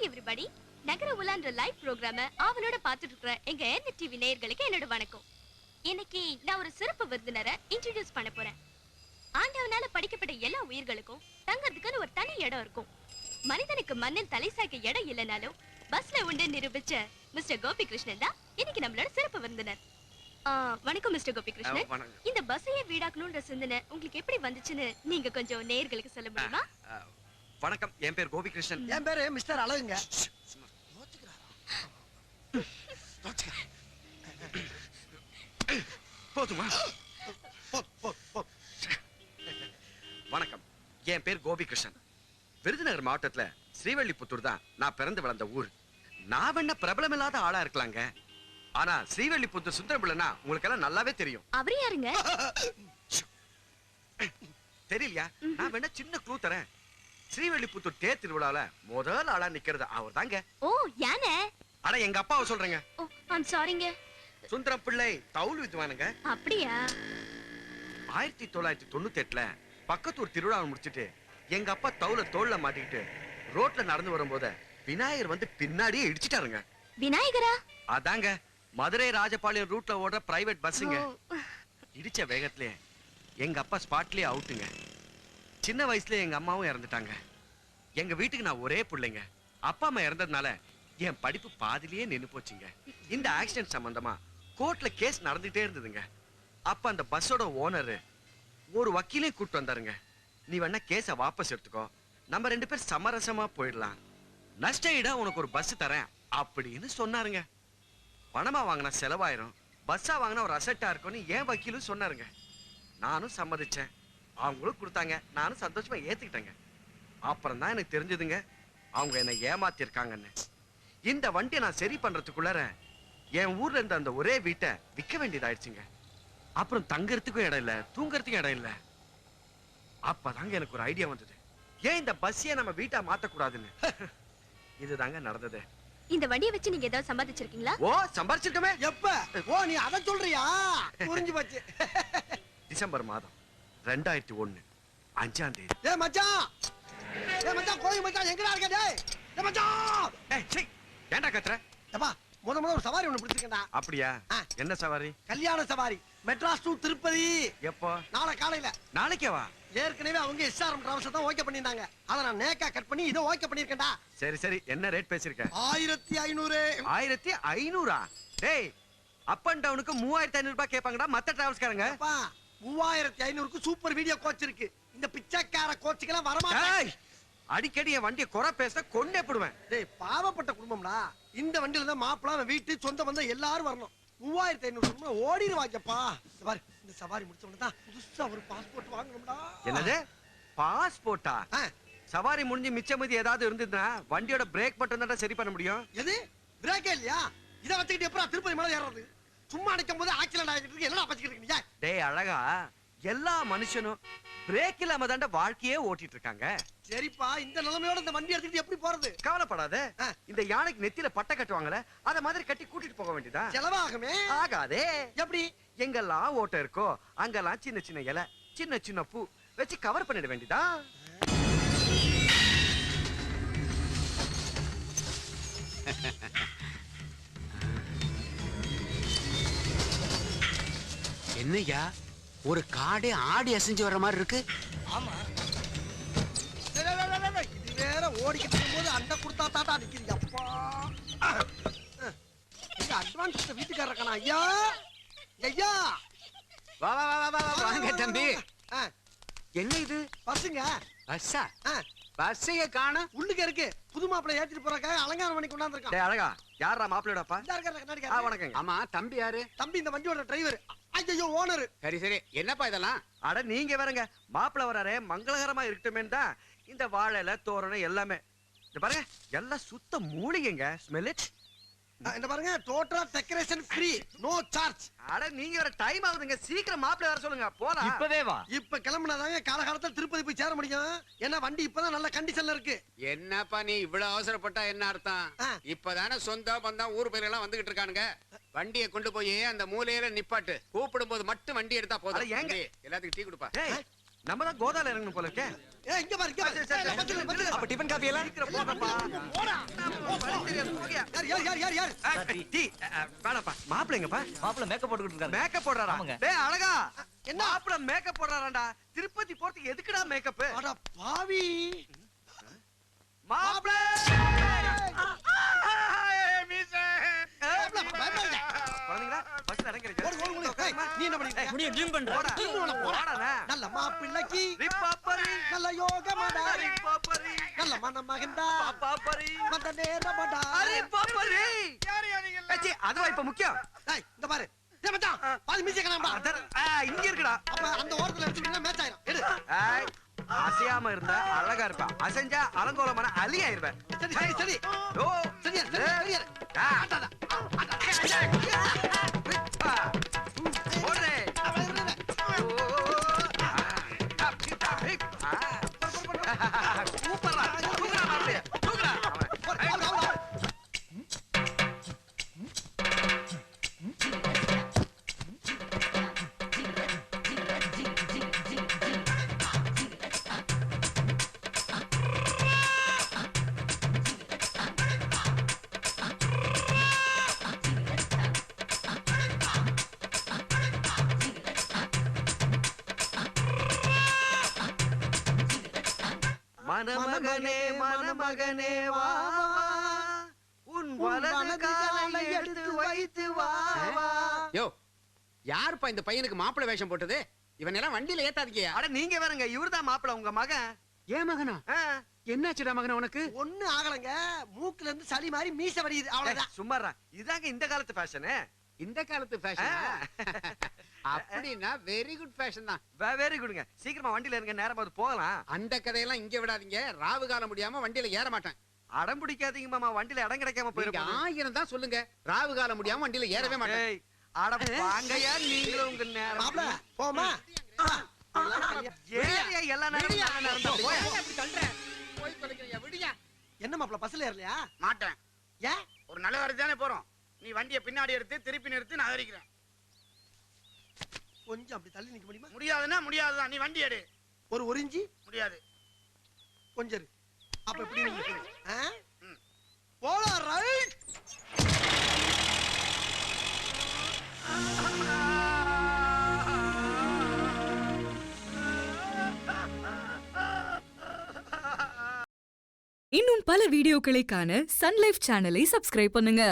Everybody. நகர உலான்ற live ப்ரோகிராம அவனோட பாத்துட்டு இருக்கிற எங்க ஏர்நெ டிவி நேயர்களுக்கு என்னோட வணக்கம். இன்னைக்கு நான் ஒரு சிறப்பு விருந்தினரை இன்ட்ரோடியூஸ் பண்ண போறேன். ஆண்டவனால படிக்கப்பட்ட எல்லா உயிர்களுக்கும் தங்கறதுக்குன்னு ஒரு தனி இடம் இருக்கும். மனிதனுக்கு மண்ணில் தலை சாய்க்க இடம் இல்லைனாலும் பஸ்ல உண்டு நிரூபிச்ச மிஸ்டர் கோபி கிருஷ்ணன் தான் இன்னைக்கு நம்மளோட சிறப்பு விருந்தினர். வணக்கம் மிஸ்டர் கோபி கிருஷ்ணன். இந்த பஸ்ஸையே வீடாக்கணும்ன்ற சிந்தனை உங்களுக்கு எப்படி வந்துச்சுன்னு நீங்க கொஞ்சம் நேயர்களுக்கு சொல்ல முடியுமா? வணக்கம், என் பேர் கோபி கிருஷ்ணன். என் பேரு மிஸ்டர் அழகுங்க. போதுமா? வணக்கம், என் பேர் கோபி கிருஷ்ணன். விருதுநகர் மாவட்டத்துல ஸ்ரீவல்லிபுத்தூர் தான் நான் பிறந்து வளர்ந்த ஊர். நான் வேணா பிரபலம் இல்லாத ஆளா இருக்கலாங்க, ஆனா ஸ்ரீவல்லிபுத்தூர் சுந்தரபிள்ளனா உங்களுக்கு எல்லாம் நல்லாவே தெரியும். அவரே யாருங்க? தெரியலையா? நான் வேணா சின்ன க்ளூ தரேன். ஸ்ரீவல்லிபுத்தூர் தேர் திருவிழால முதல் ஆளா நிக்கிறது அவர் தாங்க. ஓ, யானை? அட எங்க அப்பாவை சொல்றேங்க. ஓ, ஐம் சாரிங்க. சுந்தரம் பிள்ளை தவுல் வித்துவானுங்க. அப்படியா? 1998ல பக்கத்தூர் திருவிழாவை முடிச்சிட்டு எங்க அப்பா தவுல தோல்ல மாட்டிக்கிட்டு ரோட்ல நடந்து வரும்போது விநாயகர் வந்து பின்னாடியே இடிச்சிட்டாருங்க. விநாயகரா? அதாங்க, மதுரை ராஜபாளையம் ரூட்ல ஓடுற பிரைவேட் பஸ்ஸுங்க. இடிச்ச வேகத்திலே எங்க அப்பா ஸ்பாட்லயே அவுட்டுங்க. சின்ன வயசுல எங்க அம்மாவும் இறந்துட்டாங்க. எங்க வீட்டுக்கு நான் ஒரே பிள்ளைங்க. அப்பா அம்மா இறந்ததுனால என் படிப்பு பாதிலேயே நின்னு போச்சுங்க. இந்த ஆக்சிடென்ட் சம்பந்தமா கோர்ட்ல கேஸ் நடந்துட்டே இருந்ததுங்க. அப்ப அந்த பஸ்ஸோட ஓனர் ஒரு வக்கீலையும் கூட்டு வந்தாருங்க. நீ வேணா கேஸ வாபஸ் எடுத்துக்கோ, நம்ம 2 பேர் சமரசமா போயிடலாம், நஷ்ட ஈடா உனக்கு ஒரு பஸ் தரேன் அப்படின்னு சொன்னாருங்க. பணமா வாங்கினா செலவாயிரும், பஸ்ஸா வாங்கினா ஒரு அசட்டா இருக்கும்னு என் வக்கீலும் சொன்னாருங்க. நானும் சம்மதிச்சேன், அவங்களும் கொடுத்தாங்க, நானும் சந்தோஷமா ஏத்துக்கிட்டேங்க. அப்புறம் தான் எனக்கு தெரிஞ்சதுங்க அவங்க என்ன ஏமாத்திருக்காங்கன்னு. இந்த வண்டியை நான் சரி பண்றதுக்குள்ளார என் ஊர்ல இருந்த அந்த ஒரே வீட்டை விற்க வேண்டியதாயிடுச்சுங்க. அப்புறம் தங்கறதுக்கும் இடம் இல்ல, தூங்கறதுக்கும் இடம் இல்ல. அப்பதாங்க எனக்கு ஒரு ஐடியா வந்தது, ஏன் இந்த பஸ்ஸையே நம்ம வீட்டா மாத்தக்கூடாதுன்னு. இதுதாங்க நடந்தது. இந்த வண்டியை வச்சு நீங்க ஏதாவது சம்பாதிச்சிருக்கீங்களா? ஓ, சம்பாதிச்சிருக்கமே. எப்ப? ஓ, நீ அத சொல்றியா? புரிஞ்சு போச்சு. டிசம்பர் மாதம் 2001 5ஆம் தேதி. ஏ மச்சான், ஏ மச்சான், கோயில் மச்சான், எங்கடா இருக்க? டேய், ஏ மச்சான். ஏய் சீ, ஏன்டா கத்துற? ஏப்பா, முத ஒரு சவாரி ஒண்ணு பிடிச்சிருக்கேன்டா. அப்படியா? என்ன சவாரி? கல்யாண சவாரி. மெட்ராஸ் டு திருப்பதி. எப்போ? நாளை காலையில. நாளைக்கே வா. ஏற்கனவே அவங்க எஸ்ஆர்எம் டிராவல்ஸ் தான் ஓகே பண்ணிருந்தாங்க. அத நான் நேக்கா கட் பண்ணி இத ஓகே பண்ணிருக்கேன்டா. சரி சரி, என்ன ரேட் பேசிருக்க? 1500. 1500? டேய், அப் அண்ட் டவுனுக்கு 3500 ரூபாய் கேட்பாங்கடா மத்த டிராவல்ஸ்காரங்க. அப்பா, 3500க்கு சூப்பர் வீடியோ கோச் இருக்கு. இந்த பிச்சைக்கார கோச்சுக்கெல்லாம் வர மாட்டாங்க. அடிக்கடி என் வண்டியை குறை பேச கொண்டே போடுவேன். டேய், பாவப்பட்ட குடும்பம்டா. இந்த வண்டியில தான் மாப்பிள்ளை வீட்டு சொந்த பந்தம் எல்லாரும் வரணும். 3500 ஓடிடுவாங்கப்பா. பாரு, இந்த சவாரி முடிச்ச உடனே தான் புதுசா ஒரு பாஸ்போர்ட் வாங்கணும்டா. என்னது பாஸ்போர்ட்டா? சவாரி முடிஞ்சு மிச்ச மீதி ஏதாவது இருந்ததுன்னா வண்டியோட பிரேக் பட்டன் தான் சரி பண்ண முடியும். எது பிரேக்கே இல்லையா? இத வச்சுக்கிட்டு எப்பறா திருப்பதி மேல ஏறது? சும்மா அடிக்கும் போது ஆக்சிடென்ட் ஆகிட்டு இருக்கு. என்னடா பச்சிக்கிட்டு இருக்கீங்க? டேய் அழகா, எல்லா மனுஷனும் பிரேக் இல்லாம தாண்ட வாழ்க்கையே ஓட்டிட்டு இருக்காங்க. சரிப்பா, இந்த நிலைமையோட இந்த வண்டி எடுத்துட்டு எப்படி போறது? கவலைப்படாத, இந்த யானைக்கு நெத்தியில பட்டை கட்டுவாங்கல, அத மாதிரி கட்டி கூட்டிட்டு போக வேண்டியதா. செலவாகுமே? ஆகாதே. எப்படி? எங்கெல்லாம் ஓட்ட இருக்கோ அங்கெல்லாம் சின்ன சின்ன இலை, சின்ன சின்ன பூ வச்சு கவர் பண்ணிட வேண்டியதா. என்னையா ஒரு காடே ஆடி அசைஞ்சு வர்ற மாதிரி இருக்கு? ஆமா, இது வேற ஓடிக்கிட்டு இருக்கும்போது அண்ட குடுத்தா தாட்டா நிக்குது. அப்பா, இந்த அட்வான்ஸ் வீட்டுக்காரர் இருக்கானா? ஐயா ஐயா, வா வா வா வா வாங்க தம்பி. என்ன இது? பஸ்ஸுங்க. பஸ்ஸா? பஸ்ஸையே காணோம். உள்ளுக்கு இருக்கு. புது மாப்பிள்ளை ஏத்திட்டு போறக்காக அலங்காரம் பண்ணி கொண்டாந்து இருக்கான். டேய் அழகா, யாரா மாப்பிள்ளையோடப்பா? இந்த இருக்காரு கண்ணாடிக்காரர். வணக்கங்க. ஆமா, தம்பி யாரு? தம்பி இந்த வண்டியோட டிரைவர். ஐயோ, ஓனர். சரி சரி, என்னப்பா இதெல்லாம்? அட நீங்க வேறங்க, மாப்பிள்ளை வராரே மங்களகரமா இருக்கட்டுமே தான் இந்த வாழைல தோரணம் எல்லாமே. இந்த பாருங்க, எல்லாம் சுத்த மூலிகைங்க. Smell it. இந்த பாருங்க, total decoration free, no charge. அட நீங்க வேற டைம் ஆகுதுங்க, சீக்கிரம் மாப்பிள்ளை வர சொல்லுங்க. போலாம். இப்பவே வா. இப்ப கிளம்புனாதாங்க காலகாலத்துல திருப்பதி போய் சேர முடியும். ஏன்னா வண்டி இப்பதான் நல்ல கண்டிஷன்ல இருக்கு. என்னப்பா நீ இவ்வளவு அவசரப்பட்டா என்ன அர்த்தம்? இப்பதானே சொந்த பந்தம் ஊர் பேர் எல்லாம் வந்துகிட்டு இருக்கானுங்க. வண்டியை கொண்டு போய் அந்த மூலையில நிப்பாட்டு. கூப்பிடும் போது மட்டும் வண்டி எடுத்தா போதும். எல்லாத்துக்கும் டீ கொடுப்பா. நம்ம தான் கோதால இறங்கணும் போல இருக்கே. ஏய் இங்க பாரு, இங்க பாரு. சரி, சரி, பச்சை, சரி, பச்சை. அப்ப டிபன் காபி எல்லாம் சீக்கிரம் போங்கப்பா. யார்? டீ வேணாப்பா. மாப்பிள்ளை எங்கப்பா? மாப்பிள்ள மேக்கப் போட்டுக்கிட்டு இருக்காரு. மேக்கப் போடுறாரா? ஆமாங்க. டேய் அழகா, என்ன? மாப்பிள்ளை மேக்கப் போடுறாராண்டா. திருப்பதி போறதுக்கு எதுக்குடா மேக்கப்? அட பாவி. மாப்பிள்ளை பயப்படாத. குழந்தைங்களா பஸ்ல இறங்குறீங்க. ஓடு. ஏய், நீ என்ன பண்ணிட்டு இருக்க? முடியும் ட்ரீம் பண்ற. போடா. போடாண்ணா. நல்ல மாப்பிள்ளைக்கு ரிப்பாப்பரி, நல்ல யோகமாடா. ரிப்பாப்பரி, நல்ல மணமகன்டா. பாப்பாப்பரி, வந்த நேரமாடா. ரிப்பாப்பரி. ஏச்சி, அதுவா இப்ப முக்கியம்? ஏய் இங்க பாரு. ஏய் மச்சான், பாதி மீசை காணாமடா. இங்க இருக்குடா. அப்ப அந்த ஓரத்துல எடுத்துட்டா மேட்ச் ஆயிடும். எடு. ஏய், அசையாம இருந்தா அழகா இருப்ப. அசைஞ்சா அலங்கோலமான அலி ஆயிருவேன். சரி. ஓ, சரியா. ஆ. ஓடுறே. சூப்பர்ரா. தூக்குறா மாப்பிள்ளைய. தூக்குறா. மணமகனே வா வா, உன் வலது காலை எடுத்து வைத்து வா வா. யோ யாருப்பா இந்த பையனுக்கு மாப்பிள்ளை வேஷம் போட்டது? இவன் எல்லாம் வண்டியில ஏத்தாதீங்க. அட நீங்க வேறங்க, இவர்தான் மாப்பிள்ளை உங்க மகன். ஏன் மகனா? ஆ. என்னாச்சுடா மகனா உனக்கு? ஒண்ணு ஆகலங்க. மூக்குல இருந்து சளி மாதிரி மீசை வடியுது. அவ்வளவுதான். சும்மாறா, இதாங்க இந்த காலத்து ஃபேஷனு. இந்த காலத்து ஃபேஷன் அப்படின்னா வெரி குட் ஃபேஷன் தான். வெரி குட்ங்க. சீக்கிரமா வண்டியில இருங்க, நேரமா அது போகலாம். அந்த கதையெல்லாம் இங்க விடாதீங்க. ராவு காலம் முடியாம வண்டியில ஏற மாட்டேன். அடம் பிடிக்காதீங்க மாமா, வண்டியில இடம் கிடைக்காம நீங்க போயிருப்பாங்க. 1000 தான் சொல்லுங்க. ராவு காலம் முடியாம வண்டியில ஏறவே மாட்டேன். ஏய், அட வாங்கயா நீங்களும் உங்க நேரம். மாப்ள போமா. ஏறியா எல்லா நேரமும் நாங்க நடந்தா போய். அப்படி தள்ளுற. போய் தொலைக்கிறியா? விடியா. என்ன மாப்ள பஸ்ல ஏறலையா? மாட்டேன். ஏன்? ஒரு நல்ல காரியத்துக்கு தானே போறோம். நீ வண்டியை பின்னாடி எடுத்து திருப்பி நிறுத்தி நான் அடிக்கிறேன். கொஞ்சம் அப்படி தள்ளி நிக்க முடியுமா? முடியாதுன்னா முடியாதுதான். நீ வண்டி எடு. ஒரு இன்ச்சி முடியாது. கொஞ்சம் இரு. அப்ப எப்படி நிக்கு? போலாம் ரைட். இன்னும் பல வீடியோக்களை காண சன் லைஃப் சேனலை சப்ஸ்கிரைப் பண்ணுங்க.